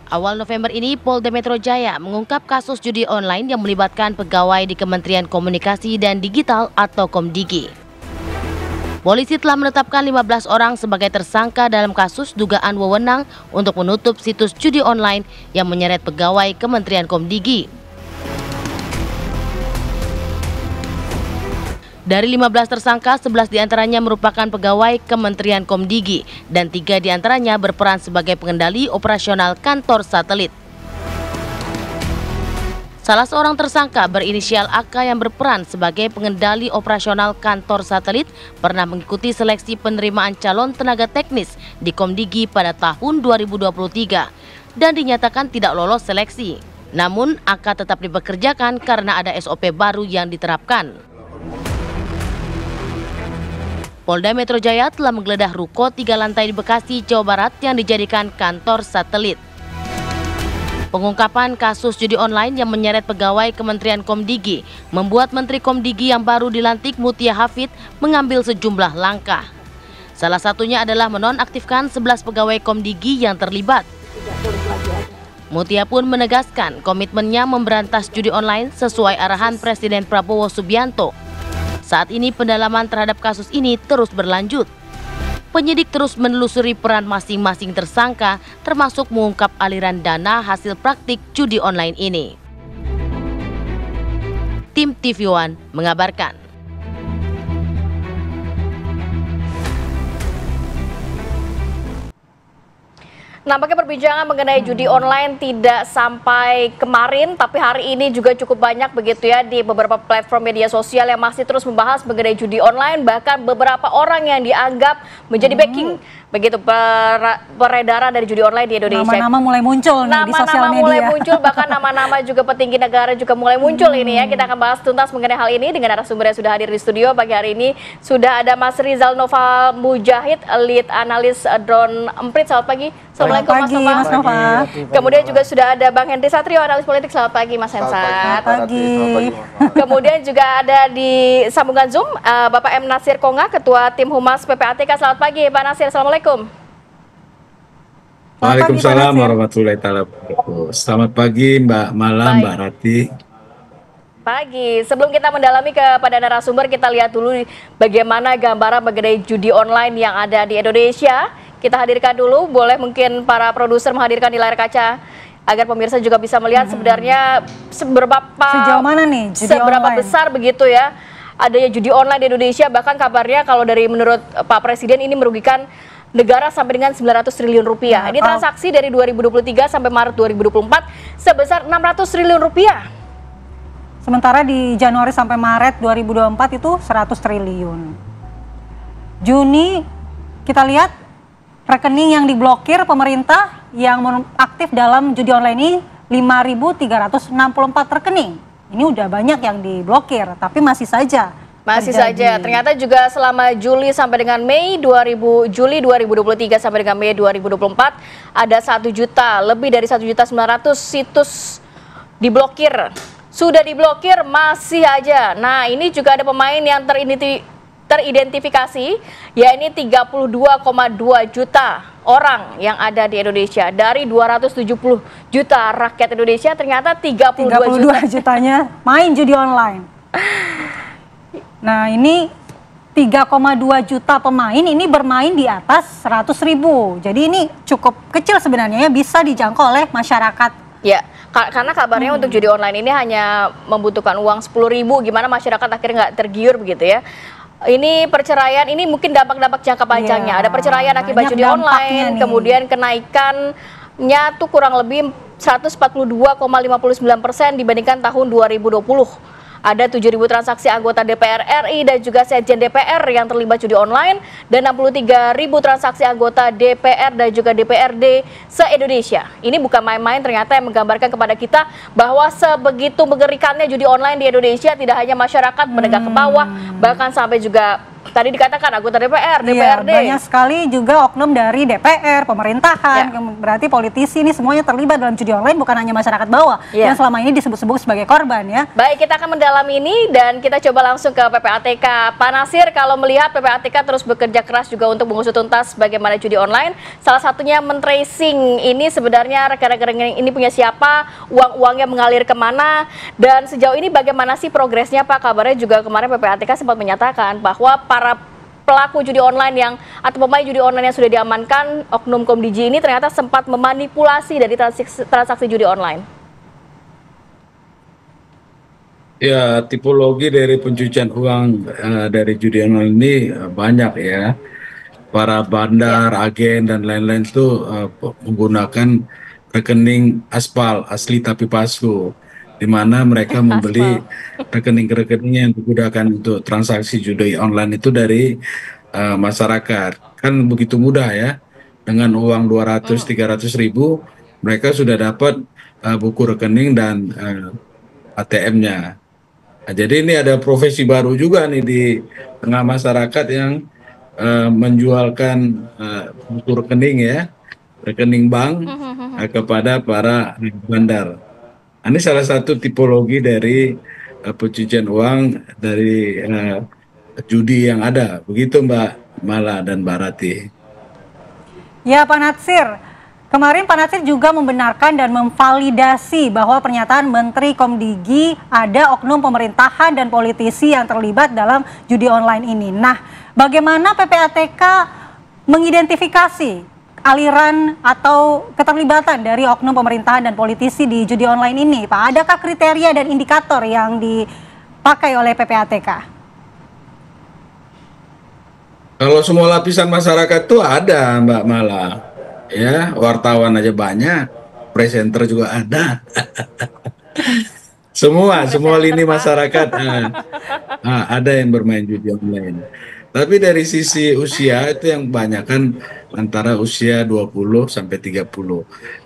Awal November ini, Polda Metro Jaya mengungkap kasus judi online yang melibatkan pegawai di Kementerian Komunikasi dan Digital atau Komdigi. Polisi telah menetapkan 15 orang sebagai tersangka dalam kasus dugaan wewenang untuk menutup situs judi online yang menyeret pegawai Kementerian Komdigi. Dari 15 tersangka, 11 diantaranya merupakan pegawai Kementerian Komdigi dan 3 diantaranya berperan sebagai pengendali operasional kantor satelit. Salah seorang tersangka berinisial AK yang berperan sebagai pengendali operasional kantor satelit pernah mengikuti seleksi penerimaan calon tenaga teknis di Komdigi pada tahun 2023 dan dinyatakan tidak lolos seleksi. Namun AK tetap dipekerjakan karena ada SOP baru yang diterapkan. Polda Metro Jaya telah menggeledah ruko 3 lantai di Bekasi, Jawa Barat yang dijadikan kantor satelit. Pengungkapan kasus judi online yang menyeret pegawai Kementerian Komdigi membuat Menteri Komdigi yang baru dilantik Mutia Hafid mengambil sejumlah langkah. Salah satunya adalah menonaktifkan 11 pegawai Komdigi yang terlibat. Mutia pun menegaskan komitmennya memberantas judi online sesuai arahan Presiden Prabowo Subianto. Saat ini pendalaman terhadap kasus ini terus berlanjut. Penyidik terus menelusuri peran masing-masing tersangka termasuk mengungkap aliran dana hasil praktik judi online ini. Tim TV One mengabarkan. Nampaknya perbincangan mengenai judi online tidak sampai kemarin, tapi hari ini juga cukup banyak begitu ya di beberapa platform media sosial yang masih terus membahas mengenai judi online, bahkan beberapa orang yang dianggap menjadi backing begitu peredaran dari judi online di Indonesia. Nama-nama mulai muncul nih di sosial media. Nama-nama mulai muncul, bahkan nama-nama juga petinggi negara juga mulai muncul ini ya. Kita akan bahas tuntas mengenai hal ini dengan narasumber yang sudah hadir di studio pagi hari ini. Sudah ada Mas Rizal Nova Mujahid, lead analis drone Emprit. Selamat pagi. Assalamualaikum Mas Nova. Kemudian juga sudah ada Bang Henry Satrio, analis politik. Selamat pagi Mas Hensat. Selamat pagi. Kemudian juga ada di sambungan Zoom Bapak M. Nasir Konga, Ketua Tim Humas PPATK. Selamat pagi Pak Nasir. Assalamualaikum. Waalaikumsalam warahmatullahi wabarakatuh. Selamat pagi Mbak Malam, Mbak Rati. Pagi. Sebelum kita mendalami kepada narasumber, kita lihat dulu bagaimana gambaran mengenai judi online yang ada di Indonesia. Kita hadirkan dulu, boleh mungkin para produser menghadirkan di layar kaca agar pemirsa juga bisa melihat sebenarnya sejauh mana nih judi seberapa online besar begitu ya adanya judi online di Indonesia. Bahkan kabarnya kalau dari menurut Pak Presiden ini merugikan negara sampai dengan 900 triliun rupiah. Ini transaksi dari 2023 sampai Maret 2024 sebesar 600 triliun rupiah. Sementara di Januari sampai Maret 2024 itu 100 triliun. Juni kita lihat rekening yang diblokir pemerintah yang aktif dalam judi online ini 5.364 rekening. Ini udah banyak yang diblokir, tapi masih saja terjadi. Ternyata juga selama Juli sampai dengan Juli 2023 sampai dengan Mei 2024 ada 1 juta, lebih dari 1.900.000 situs diblokir. Sudah diblokir masih aja. Nah, ini juga ada pemain yang teridentifikasi, yakni 32,2 juta orang yang ada di Indonesia. Dari 270 juta rakyat Indonesia, ternyata 32 jutanya main judi online. Nah, ini 3,2 juta pemain ini bermain di atas 100.000. Jadi ini cukup kecil sebenarnya ya, bisa dijangkau oleh masyarakat. Ya, karena kabarnya untuk judi online ini hanya membutuhkan uang 10.000. Gimana masyarakat akhirnya nggak tergiur begitu ya. Ini perceraian, ini mungkin dampak-dampak jangka panjangnya. Ada perceraian akibat judi online, kemudian kenaikannya tuh kurang lebih 142,59% dibandingkan tahun 2020. Ada 7.000 transaksi anggota DPR RI dan juga Sekjen DPR yang terlibat judi online dan 63.000 transaksi anggota DPR dan juga DPRD se-Indonesia. Ini bukan main-main, ternyata yang menggambarkan kepada kita bahwa sebegitu mengerikannya judi online di Indonesia. Tidak hanya masyarakat menengah ke bawah, bahkan sampai juga tadi dikatakan anggota DPR, Iya, DPRD. banyak sekali juga oknum dari DPR, pemerintahan, Ya. berarti politisi ini semuanya terlibat dalam judi online, bukan hanya masyarakat bawah Ya. yang selama ini disebut-sebut sebagai korban ya. Baik, kita akan mendalami ini dan kita coba langsung ke PPATK. Pak Nasir, kalau melihat PPATK terus bekerja keras juga untuk mengusut tuntas bagaimana judi online, salah satunya men-tracing ini sebenarnya rekening-rekening ini punya siapa, uang-uangnya mengalir kemana, dan sejauh ini bagaimana sih progresnya Pak? Kabarnya juga kemarin PPATK sempat menyatakan bahwa para pelaku judi online atau pemain judi online yang sudah diamankan oknum Komdigi ini ternyata sempat memanipulasi dari transaksi judi online. Ya, tipologi dari pencucian uang dari judi online ini banyak ya. Para bandar, agen, dan lain-lain itu menggunakan rekening aspal, asli tapi palsu, di mana mereka membeli rekening-rekening yang digunakan untuk transaksi judi online itu dari masyarakat. Kan begitu mudah ya, dengan uang 200-300 ribu, mereka sudah dapat buku rekening dan ATM-nya. Nah, jadi ini ada profesi baru juga nih di tengah masyarakat yang menjualkan buku rekening ya, rekening bank kepada para bandar. Ini salah satu tipologi dari pencucian uang dari judi yang ada, begitu Mbak Mala dan Mbak Rati. Ya Pak Natsir, kemarin Pak Natsir juga membenarkan dan memvalidasi bahwa pernyataan Menteri Komdigi ada oknum pemerintahan dan politisi yang terlibat dalam judi online ini. Nah, bagaimana PPATK mengidentifikasi aliran atau keterlibatan dari oknum pemerintahan dan politisi di judi online ini, Pak? Adakah kriteria dan indikator yang dipakai oleh PPATK? Kalau semua lapisan masyarakat tuh ada Mbak Mala, ya wartawan aja banyak, presenter juga ada, semua lini masyarakat ada yang bermain judi online. Tapi dari sisi usia itu yang banyak kan antara usia 20 sampai 30.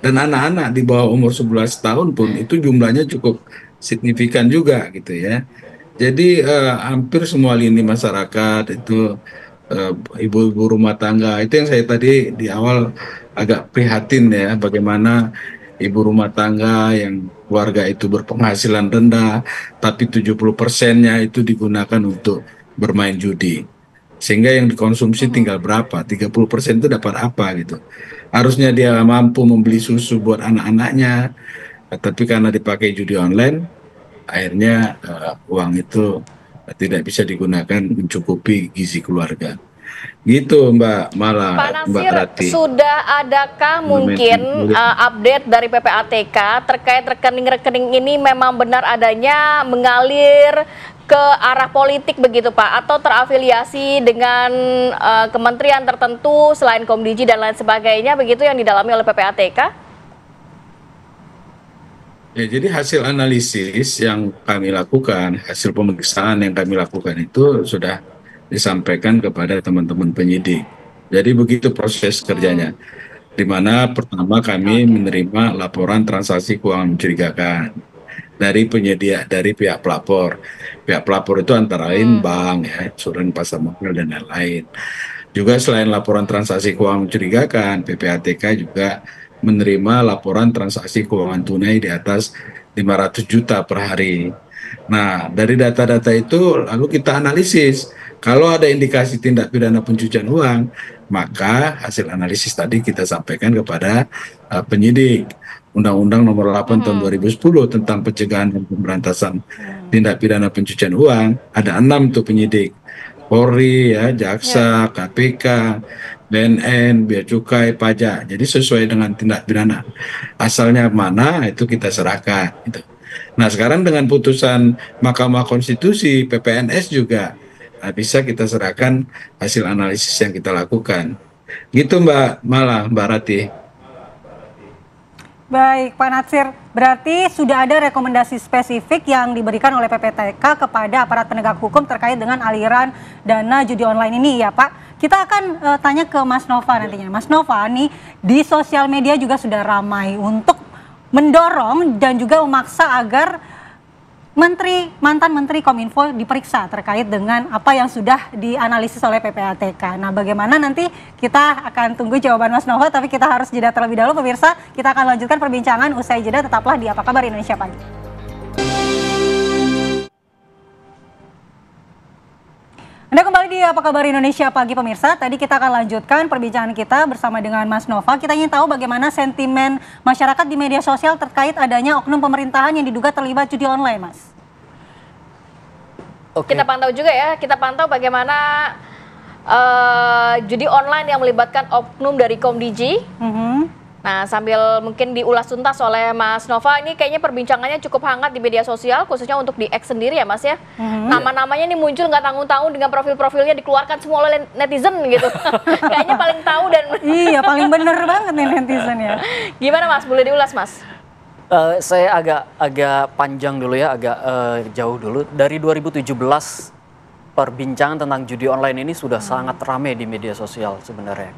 Dan anak-anak di bawah umur 11 tahun pun itu jumlahnya cukup signifikan juga gitu ya. Jadi hampir semua lini masyarakat itu ibu-ibu rumah tangga, itu yang saya tadi di awal agak prihatin ya, bagaimana ibu rumah tangga yang keluarga itu berpenghasilan rendah, tapi 70%-nya itu digunakan untuk bermain judi. Sehingga yang dikonsumsi tinggal berapa, 30% itu dapat apa gitu. Harusnya dia mampu membeli susu buat anak-anaknya, tapi karena dipakai judi online, akhirnya uang itu tidak bisa digunakan mencukupi gizi keluarga. Gitu Mbak Mala, Pak Mbak Nasir, Rati. sudah adakah mungkin update dari PPATK terkait rekening-rekening ini memang benar adanya mengalir ke arah politik begitu Pak, atau terafiliasi dengan kementerian tertentu selain Komdigi dan lain sebagainya begitu yang didalami oleh PPATK? Ya, jadi hasil analisis yang kami lakukan, hasil pemeriksaan yang kami lakukan itu sudah disampaikan kepada teman-teman penyidik. Jadi begitu proses kerjanya. Di mana pertama kami menerima laporan transaksi keuangan mencurigakan dari penyedia, dari pihak pelapor. Pihak pelapor itu antara lain bank, ya, insuransi, pasar modal, dan lain-lain. Juga selain laporan transaksi keuangan mencurigakan, PPATK juga menerima laporan transaksi keuangan tunai di atas 500 juta per hari. Nah, dari data-data itu lalu kita analisis. Kalau ada indikasi tindak pidana pencucian uang, maka hasil analisis tadi kita sampaikan kepada penyidik. Undang-Undang Nomor 8 Tahun 2010 tentang pencegahan dan pemberantasan tindak pidana pencucian uang, ada 6 tuh penyidik. Polri, ya, Jaksa, KPK, BNN, Bea Cukai, Pajak. Jadi sesuai dengan tindak pidana asalnya mana itu kita serahkan. Gitu. Nah sekarang dengan putusan Mahkamah Konstitusi, PPNS juga bisa kita serahkan hasil analisis yang kita lakukan. Gitu Mbak Mala, Mbak Rati. Baik, Pak Natsir, berarti sudah ada rekomendasi spesifik yang diberikan oleh PPATK kepada aparat penegak hukum terkait dengan aliran dana judi online ini ya Pak. Kita akan tanya ke Mas Nova nantinya. Mas Nova nih di sosial media juga sudah ramai untuk mendorong dan juga memaksa agar mantan Menteri Kominfo diperiksa terkait dengan apa yang sudah dianalisis oleh PPATK. Nah, bagaimana nanti kita akan tunggu jawaban Mas Nova, tapi kita harus jeda terlebih dahulu pemirsa. Kita akan lanjutkan perbincangan usai jeda, tetaplah di Apa Kabar Indonesia Pagi. Anda kembali di Apa Kabar Indonesia Pagi pemirsa. Tadi kita akan lanjutkan perbincangan kita bersama dengan Mas Nova. Kita ingin tahu bagaimana sentimen masyarakat di media sosial terkait adanya oknum pemerintahan yang diduga terlibat judi online, Mas. Oke. Kita pantau juga ya, kita pantau bagaimana judi online yang melibatkan oknum dari Komdigi. Nah, sambil mungkin diulas tuntas oleh Mas Nova, ini kayaknya perbincangannya cukup hangat di media sosial, khususnya untuk di X sendiri ya Mas ya. Nama-namanya ini muncul nggak tanggung-tanggung, dengan profil-profilnya dikeluarkan semua oleh netizen gitu. Kayaknya paling tahu dan iya, paling bener banget nih netizen ya. Gimana Mas, boleh diulas Mas? Saya agak panjang dulu ya, agak jauh dulu. Dari 2017 perbincangan tentang judi online ini sudah sangat ramai di media sosial sebenarnya.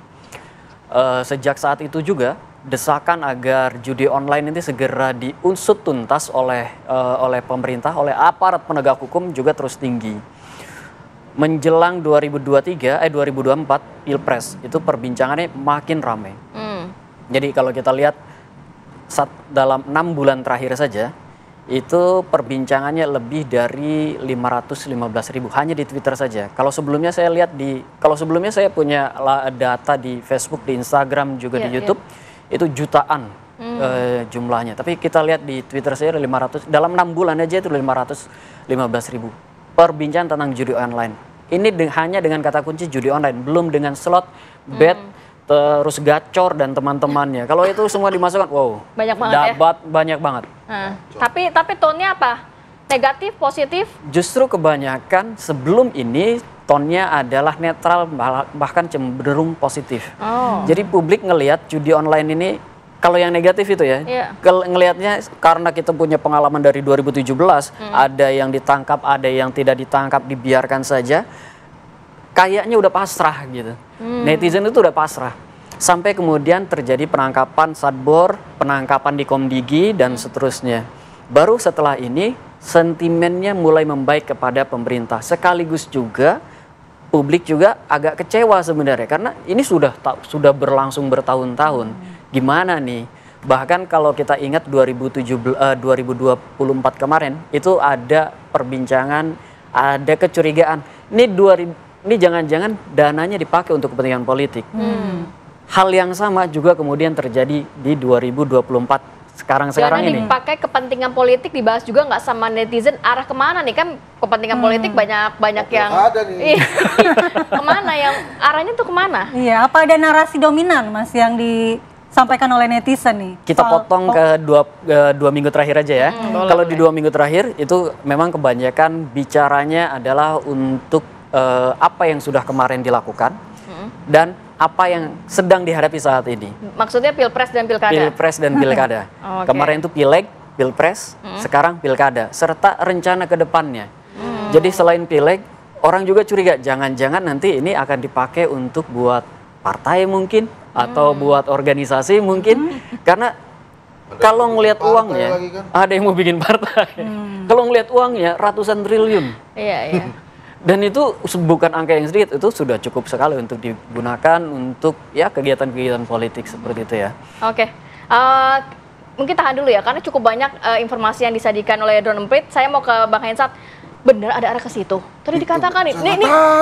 Sejak saat itu juga desakan agar judi online ini segera diusut tuntas oleh pemerintah, oleh aparat penegak hukum juga terus tinggi. Menjelang 2024 Pilpres itu perbincangannya makin ramai. Jadi kalau kita lihat dalam 6 bulan terakhir saja itu perbincangannya lebih dari 515.000 hanya di Twitter saja. Kalau sebelumnya saya punya data di Facebook, di Instagram juga di YouTube itu jutaan jumlahnya. Tapi kita lihat di Twitter saya 500 dalam 6 bulan aja itu 515.000 perbincangan tentang judi online. Ini hanya dengan kata kunci judi online, belum dengan slot, bet, terus gacor dan teman-temannya. Kalau itu semua dimasukkan, wow, banyak banget dapat ya? Banyak banget. Tapi tone-nya apa? Negatif, positif? Justru kebanyakan sebelum ini tone-nya adalah netral, bahkan cenderung positif. Jadi publik ngelihat judi online ini, kalau yang negatif itu ya, ngelihatnya karena kita punya pengalaman dari 2017, ada yang ditangkap, ada yang tidak ditangkap, dibiarkan saja. Kayaknya udah pasrah gitu. Netizen itu udah pasrah. Sampai kemudian terjadi penangkapan Satbor, penangkapan di Komdigi, dan seterusnya. Baru setelah ini, sentimennya mulai membaik kepada pemerintah. Sekaligus juga, publik juga agak kecewa sebenarnya. Karena ini sudah berlangsung bertahun-tahun. Gimana nih? Bahkan kalau kita ingat 2024 kemarin, itu ada perbincangan, ada kecurigaan. Ini jangan-jangan dananya dipakai untuk kepentingan politik. Hal yang sama juga kemudian terjadi di 2024 sekarang ini. Dipakai kepentingan politik, dibahas juga nggak sama netizen, arah kemana nih? Kan kepentingan politik banyak yang ada nih. Kemana yang arahnya tuh kemana? Iya, apa ada narasi dominan Mas yang disampaikan oleh netizen nih? Kita potong ke dua minggu terakhir aja ya. Kalau di 2 minggu terakhir itu memang kebanyakan bicaranya adalah untuk apa yang sudah kemarin dilakukan dan apa yang sedang dihadapi saat ini. Maksudnya Pilpres dan Pilkada? Pilpres dan Pilkada. Kemarin itu Pileg, Pilpres, sekarang Pilkada, serta rencana ke depannya. Jadi selain Pileg, orang juga curiga, jangan-jangan nanti ini akan dipakai untuk buat partai mungkin, atau buat organisasi mungkin. Karena kalau ngelihat uangnya, ada yang mau bikin partai. Kalau ngelihat uangnya, ratusan triliun. Iya. Dan itu bukan angka yang sedikit, itu sudah cukup sekali untuk digunakan untuk ya kegiatan-kegiatan politik seperti itu ya. Oke, mungkin tahan dulu ya, karena cukup banyak informasi yang disajikan oleh Don Emprit. Saya mau ke Bang Hensat, benar ada arah ke situ? Tadi dikatakan ini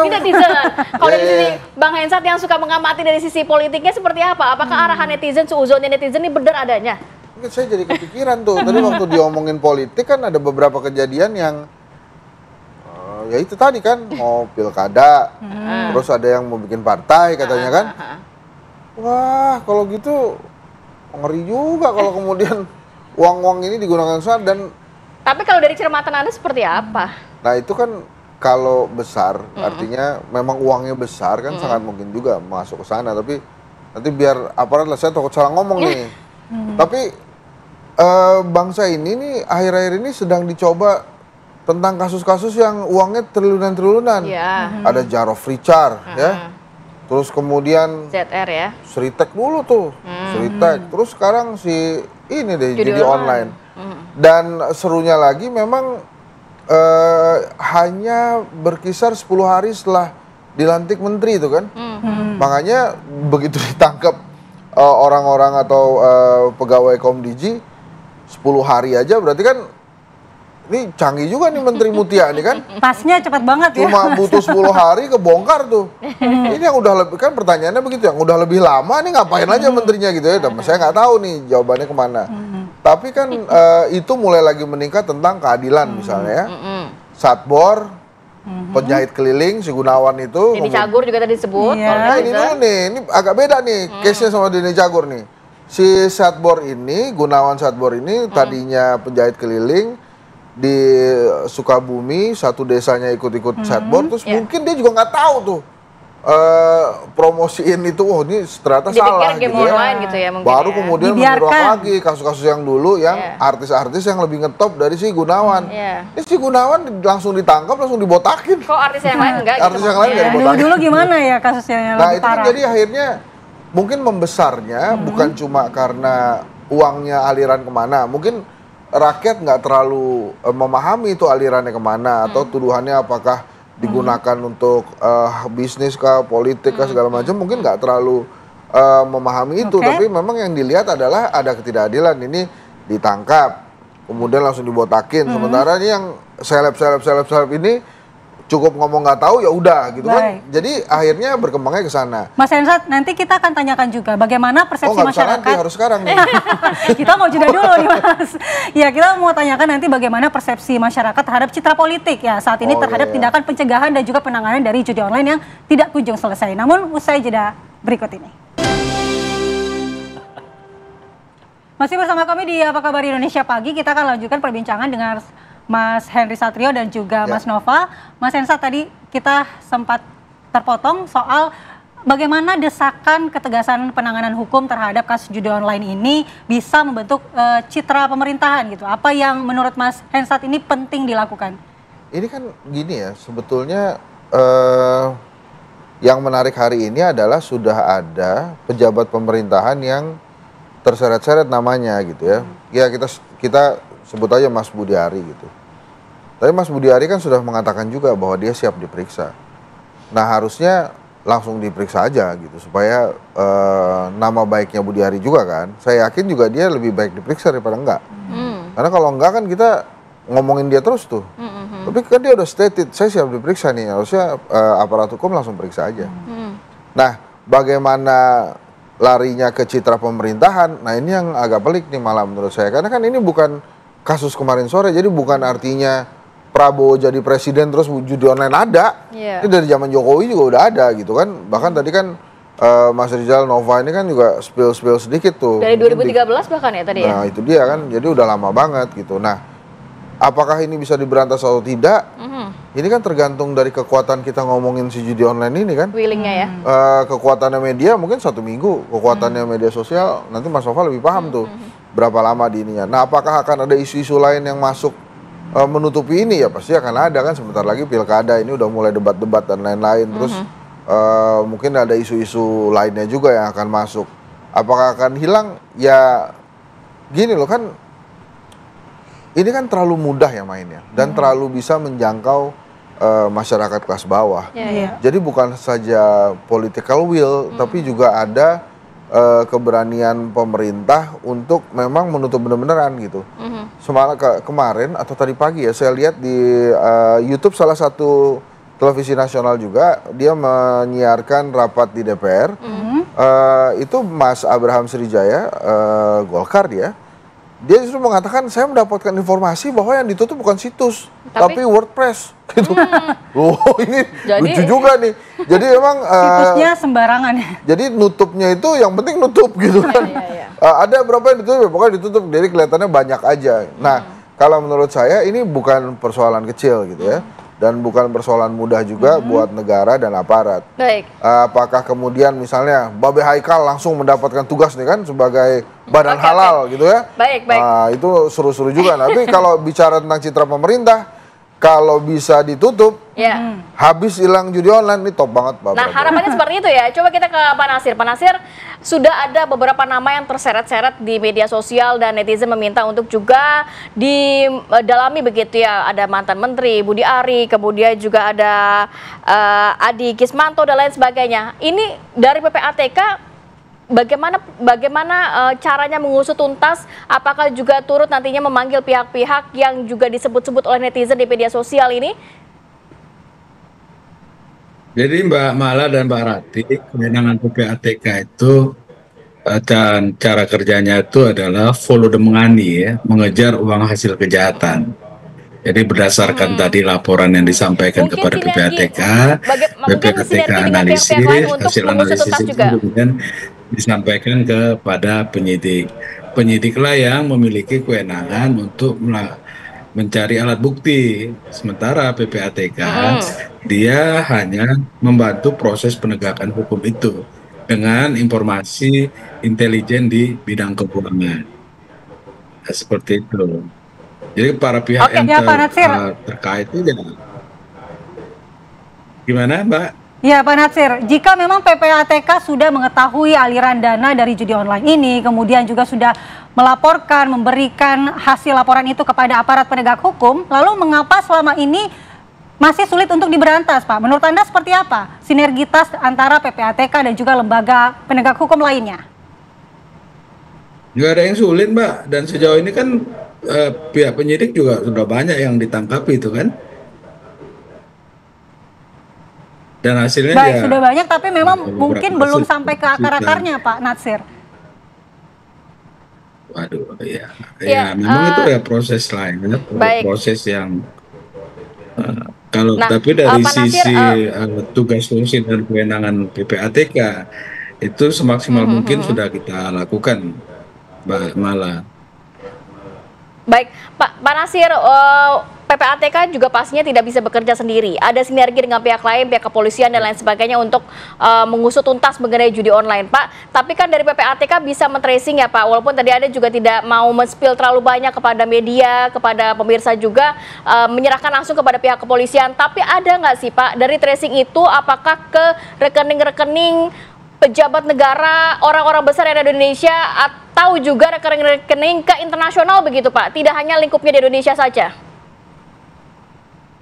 netizen. Kalau dari sisi Bang Hensat yang suka mengamati dari sisi politiknya seperti apa? Apakah arahan netizen, suuzonnya netizen ini benar adanya? Mungkin saya jadi kepikiran tuh, tadi waktu diomongin politik kan ada beberapa kejadian yang ya itu tadi kan mau pilkada, terus ada yang mau bikin partai katanya kan. Wah kalau gitu ngeri juga kalau kemudian uang-uang ini digunakan sana. Dan tapi kalau dari cermatan Anda seperti apa? Nah itu kan kalau besar, artinya memang uangnya besar kan sangat mungkin juga masuk ke sana. Tapi nanti biar aparat lah, saya takut salah ngomong nih. Tapi bangsa ini nih akhir-akhir ini sedang dicoba tentang kasus-kasus yang uangnya triliunan-triliunan. Ada Jarof Richard ya. Terus kemudian ZR ya. Sritek dulu tuh. Sritek. Terus sekarang si ini deh judi online. Dan serunya lagi memang hanya berkisar 10 hari setelah dilantik menteri itu kan. Makanya begitu ditangkap orang-orang atau pegawai Komdigi 10 hari aja berarti kan ini canggih juga nih Menteri Mutia nih kan. Pasnya cepat banget ya. Cuma butuh 10 hari kebongkar tuh. Ini yang udah lebih, kan pertanyaannya begitu, yang udah lebih lama nih ngapain aja menterinya gitu ya. Dan saya nggak tahu nih jawabannya kemana. Tapi kan itu mulai lagi meningkat tentang keadilan misalnya ya. Satbor, penjahit keliling, si Gunawan itu. Ini Cagur juga tadi disebut. Iya. Kalau Nah ini dulu nih, ini agak beda nih case-nya sama Denny Cagur nih. Si Satbor ini, Gunawan Satbor ini tadinya penjahit keliling di Sukabumi, satu desanya ikut-ikut Satbor, terus mungkin dia juga nggak tahu tuh promosiin itu, oh ini ternyata salah game gitu ya. online gitu ya mungkin Baru ya. kemudian Dibiarkan. menyeruak lagi kasus-kasus yang dulu yang artis-artis yang lebih ngetop dari si Gunawan. Iya. Ini si Gunawan langsung ditangkap, langsung dibotakin. Kok artis yang lain enggak gitu Artis yang lain maksudnya? nggak dibotakin. Dulu gimana ya kasusnya yang Nah lebih itu kan parah? jadi akhirnya mungkin membesarnya bukan cuma karena uangnya aliran kemana, mungkin rakyat nggak terlalu memahami itu alirannya kemana atau tuduhannya apakah digunakan untuk bisnis kah, politik kah segala macam, mungkin nggak terlalu memahami itu. Oke. Tapi memang yang dilihat adalah ada ketidakadilan, ini ditangkap kemudian langsung dibotakin. Sementara ini yang seleb ini cukup ngomong nggak tahu ya udah gitu kan. Baik. Jadi akhirnya berkembangnya ke sana. Mas Hensat, nanti kita akan tanyakan juga bagaimana persepsi Oh nggak bisa nanti, masyarakat. harus sekarang nih. Kita mau jeda dulu nih Mas. Ya kita mau tanyakan nanti bagaimana persepsi masyarakat terhadap citra politik ya saat ini Oh, terhadap iya. tindakan pencegahan dan juga penanganan dari judi online yang tidak kunjung selesai. Namun usai jeda berikut ini. Masih bersama kami di Apa Kabar Indonesia Pagi, kita akan lanjutkan perbincangan dengan Mas Henry Satrio dan juga Mas Nova. Mas Hensat, tadi kita sempat terpotong soal bagaimana desakan ketegasan penanganan hukum terhadap kasus judi online ini bisa membentuk citra pemerintahan gitu. Apa yang menurut Mas Hensat ini penting dilakukan? Ini kan gini ya, sebetulnya yang menarik hari ini adalah sudah ada pejabat pemerintahan yang terseret-seret namanya gitu ya. Ya kita sebut aja Mas Budiari gitu. Tapi Mas Budiari kan sudah mengatakan juga bahwa dia siap diperiksa. Nah harusnya langsung diperiksa aja gitu supaya nama baiknya Budiari juga kan. Saya yakin juga dia lebih baik diperiksa daripada enggak. Karena kalau enggak kan kita ngomongin dia terus tuh. Tapi kan dia udah stated, saya siap diperiksa nih. Harusnya aparat hukum langsung periksa aja. Nah bagaimana larinya ke citra pemerintahan, nah ini yang agak pelik nih malah menurut saya. Karena kan ini bukan kasus kemarin sore, jadi bukan artinya Prabowo jadi presiden terus judi online ada. Ini dari zaman Jokowi juga udah ada gitu kan. Bahkan tadi kan Mas Rizal Nova ini kan juga spill sedikit tuh. Dari 2013 bahkan ya tadi ya? Nah itu dia kan, jadi udah lama banget gitu. Nah apakah ini bisa diberantas atau tidak? Ini kan tergantung dari kekuatan kita ngomongin si judi online ini kan. Willingnya ya? Kekuatannya media mungkin 1 minggu, kekuatannya media sosial nanti Mas Nova lebih paham tuh berapa lama di ininya. Nah apakah akan ada isu-isu lain yang masuk menutupi ini? Ya pasti akan ada kan, sebentar lagi pilkada ini udah mulai debat-debat dan lain-lain. Terus mungkin ada isu-isu lainnya juga yang akan masuk. Apakah akan hilang? Ya gini loh kan, ini kan terlalu mudah ya mainnya dan terlalu bisa menjangkau masyarakat kelas bawah. Jadi bukan saja political will, tapi juga ada keberanian pemerintah untuk memang menutup benar-benaran gitu. Kemarin atau tadi pagi ya, saya lihat di YouTube salah satu televisi nasional juga, dia menyiarkan rapat di DPR. Itu Mas Abraham Srijaya, Golkar dia justru mengatakan, saya mendapatkan informasi bahwa yang ditutup bukan situs, tapi WordPress. Gitu. Oh ini lucu juga nih. Jadi emang Situsnya sembarangan ya? Jadi nutupnya itu yang penting nutup gitu kan. Ada berapa yang ditutup, pokoknya ditutup, jadi kelihatannya banyak aja. Nah kalau menurut saya ini bukan persoalan kecil gitu ya. Dan bukan persoalan mudah juga buat negara dan aparat. Baik. Apakah kemudian misalnya Babe Haikal langsung mendapatkan tugas nih kan sebagai badan halal gitu ya. Baik. Itu seru-seru juga. Tapi kalau bicara tentang citra pemerintah, kalau bisa ditutup, Ya. habis hilang judi online, ini top banget Pak Nah, Prabowo. harapannya seperti itu ya. Coba kita ke Pak Nasir. Pak Nasir, sudah ada beberapa nama yang terseret-seret di media sosial dan netizen meminta untuk juga didalami begitu ya. Ada mantan menteri Budi Ari, kemudian juga ada Adi Kismanto dan lain sebagainya. Ini dari PPATK bagaimana caranya mengusut tuntas? Apakah juga turut nantinya memanggil pihak-pihak yang juga disebut-sebut oleh netizen di media sosial ini? Jadi Mbak Mala dan Mbak Rati, kewenangan PPATK itu dan cara kerjanya itu adalah follow the money ya, mengejar uang hasil kejahatan. Jadi berdasarkan tadi laporan yang disampaikan Mungkin kepada sinergi- PPATK, mungkin PPATK sinergi dengan analisis, pihak-pihak lain untuk hasil mengusut analisis tuntas itu juga. kemudian disampaikan kepada penyidik. Penyidiklah yang memiliki kewenangan untuk mencari alat bukti. Sementara PPATK dia hanya membantu proses penegakan hukum itu dengan informasi intelijen di bidang keuangan. Nah, seperti itu. Jadi para pihak Oke, yang ya, Pak Natsir. terkait itu gimana Mbak? Ya Pak Natsir, jika memang PPATK sudah mengetahui aliran dana dari judi online ini, kemudian juga sudah melaporkan, memberikan hasil laporan itu kepada aparat penegak hukum, lalu mengapa selama ini masih sulit untuk diberantas Pak? Menurut Anda seperti apa sinergitas antara PPATK dan juga lembaga penegak hukum lainnya? Nggak ada yang sulit Mbak, dan sejauh ini kan pihak penyidik juga sudah banyak yang ditangkap itu kan. Dan hasilnya Baik, ya sudah banyak tapi memang beberapa mungkin belum kasus sampai ke akar-akarnya Pak Natsir. waduh ya, Ya, memang itu ya proses lain ya, baik. proses yang kalau Nah, tapi dari Pak Natsir, sisi tugas fungsi dan kewenangan PPATK itu semaksimal mungkin sudah kita lakukan Mbak Mala. Baik, Pak Nasir, PPATK juga pastinya tidak bisa bekerja sendiri. Ada sinergi dengan pihak lain, pihak kepolisian dan lain sebagainya untuk mengusut tuntas mengenai judi online, Pak. Tapi kan dari PPATK bisa men-tracing ya, Pak. Walaupun tadi Anda juga tidak mau men-spill terlalu banyak kepada media, kepada pemirsa juga, menyerahkan langsung kepada pihak kepolisian. Tapi ada nggak sih, Pak, dari tracing itu apakah ke rekening-rekening pejabat negara, orang-orang besar yang ada di Indonesia, atau juga rekening-rekening ke internasional begitu Pak? Tidak hanya lingkupnya di Indonesia saja.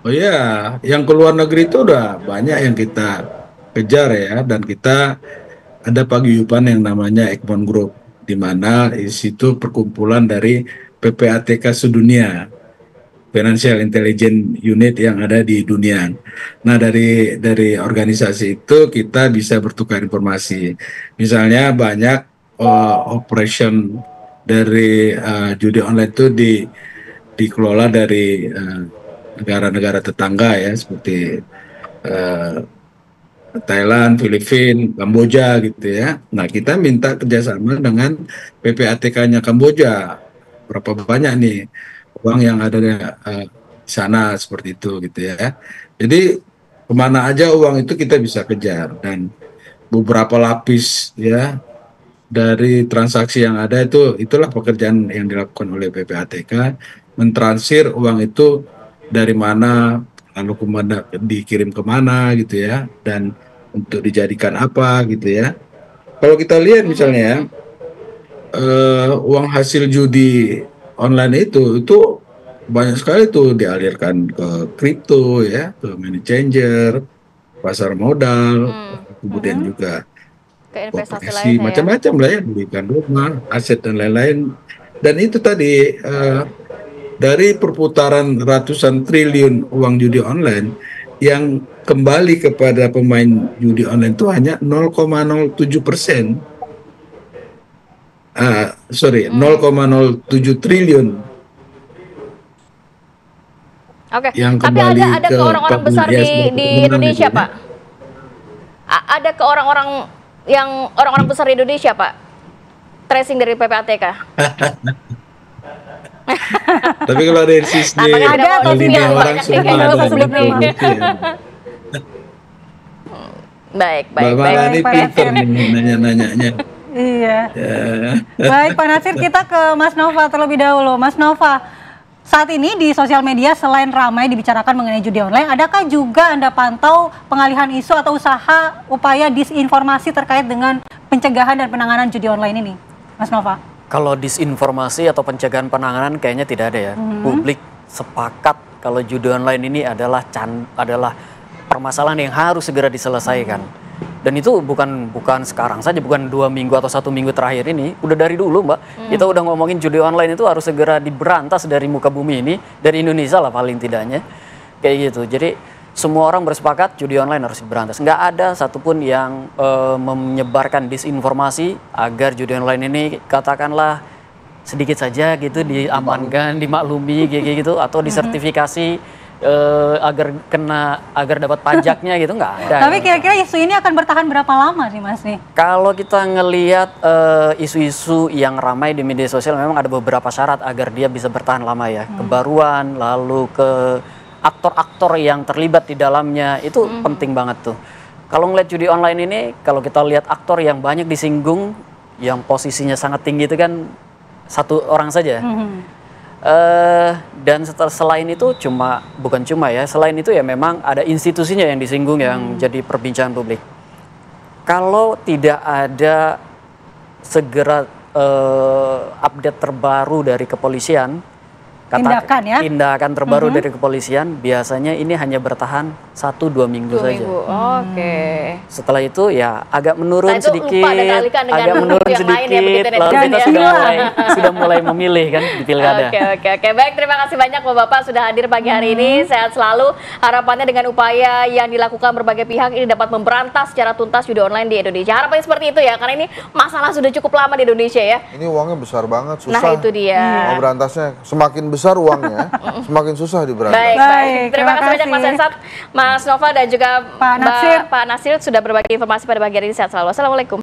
Oh iya, yang ke luar negeri itu udah banyak yang kita kejar ya, dan kita ada paguyuban yang namanya Egmont Group, di mana di situ perkumpulan dari PPATK sedunia, Financial Intelligence Unit yang ada di dunia. Nah dari organisasi itu kita bisa bertukar informasi. Misalnya banyak operation dari judi online itu dikelola dari negara-negara tetangga ya, seperti Thailand, Filipina, Kamboja gitu ya. Nah kita minta kerjasama dengan PPATK-nya Kamboja. Berapa banyak nih uang yang ada di sana seperti itu gitu ya. Jadi kemana aja uang itu kita bisa kejar, dan beberapa lapis ya dari transaksi yang ada itulah pekerjaan yang dilakukan oleh PPATK, mentransfer uang itu dari mana, lalu kemana, dikirim kemana gitu ya, dan untuk dijadikan apa gitu ya. Kalau kita lihat misalnya ya, uang hasil judi online itu banyak sekali tuh dialirkan ke kripto ya, ke money changer, pasar modal, kemudian juga Ke investasi properti, lainnya ya. macam-macam lah ya, belikan rumah, aset dan lain-lain. Dan itu tadi dari perputaran ratusan triliun uang judi online yang kembali kepada pemain judi online itu hanya 0,07%. 0,07 triliun Oke, yang tapi kembali ada ke orang-orang besar ya, di Indonesia, gitu ya. Pak. Ada ke orang-orang besar di Indonesia, Pak. Tracing dari PPATK. Tapi kalau dari sisi Tampaknya tidak mau di lini spill, orang banyak semua nih, nggak ada usah sebut yang nama. gitu ya. Baik. Mbak Mala ini Pak pinter Nasir. nih nanya-nanyanya. Iya. Ya. Baik Pak Natsir, kita ke Mas Nova terlebih dahulu. Mas Nova, saat ini di sosial media selain ramai dibicarakan mengenai judi online, adakah juga Anda pantau pengalihan isu atau usaha upaya disinformasi terkait dengan pencegahan dan penanganan judi online ini, Mas Nova? Kalau disinformasi atau pencegahan penanganan kayaknya tidak ada ya. Publik sepakat kalau judi online ini adalah permasalahan yang harus segera diselesaikan. Dan itu bukan sekarang saja, bukan 2 minggu atau 1 minggu terakhir ini, udah dari dulu Mbak. Kita udah ngomongin judi online itu harus segera diberantas dari muka bumi ini, dari Indonesia lah paling tidaknya, kayak gitu. Jadi semua orang bersepakat judi online harus diberantas. Nggak ada satupun yang menyebarkan disinformasi agar judi online ini katakanlah sedikit saja gitu diamankan, dimaklumi kayak gitu, atau disertifikasi agar dapat pajaknya gitu, nggak ada. Tapi kira-kira isu ini akan bertahan berapa lama sih Mas nih? Kalau kita ngelihat isu-isu yang ramai di media sosial, memang ada beberapa syarat agar dia bisa bertahan lama ya. Kebaruan, lalu ke aktor-aktor yang terlibat di dalamnya, itu penting banget tuh. Kalau ngeliat judi online ini, kalau kita lihat aktor yang banyak disinggung, yang posisinya sangat tinggi itu kan satu orang saja. Dan selain itu selain itu ya memang ada institusinya yang disinggung yang jadi perbincangan publik. Kalau tidak ada segera update terbaru dari kepolisian, tindakan terbaru dari kepolisian, biasanya ini hanya bertahan 1-2 minggu saja. Oke. Setelah itu ya agak menurun sedikit, agak menurun sedikit, lalu kita sudah mulai memilih kan di pilkada. Oke. Baik, terima kasih banyak Bapak sudah hadir pagi hari ini. Sehat selalu. Harapannya dengan upaya yang dilakukan berbagai pihak ini dapat memberantas secara tuntas judi online di Indonesia. Harapannya seperti itu ya, karena ini masalah sudah cukup lama di Indonesia ya. Ini uangnya besar banget, susah. Nah itu dia. Mau berantasnya semakin besar uangnya, semakin susah diberantas. Baik. Terima kasih banyak Mas Hensat, Mas Nova dan juga Pak Nasir sudah berbagi informasi pada pagi hari ini. Sehat selalu. Assalamualaikum.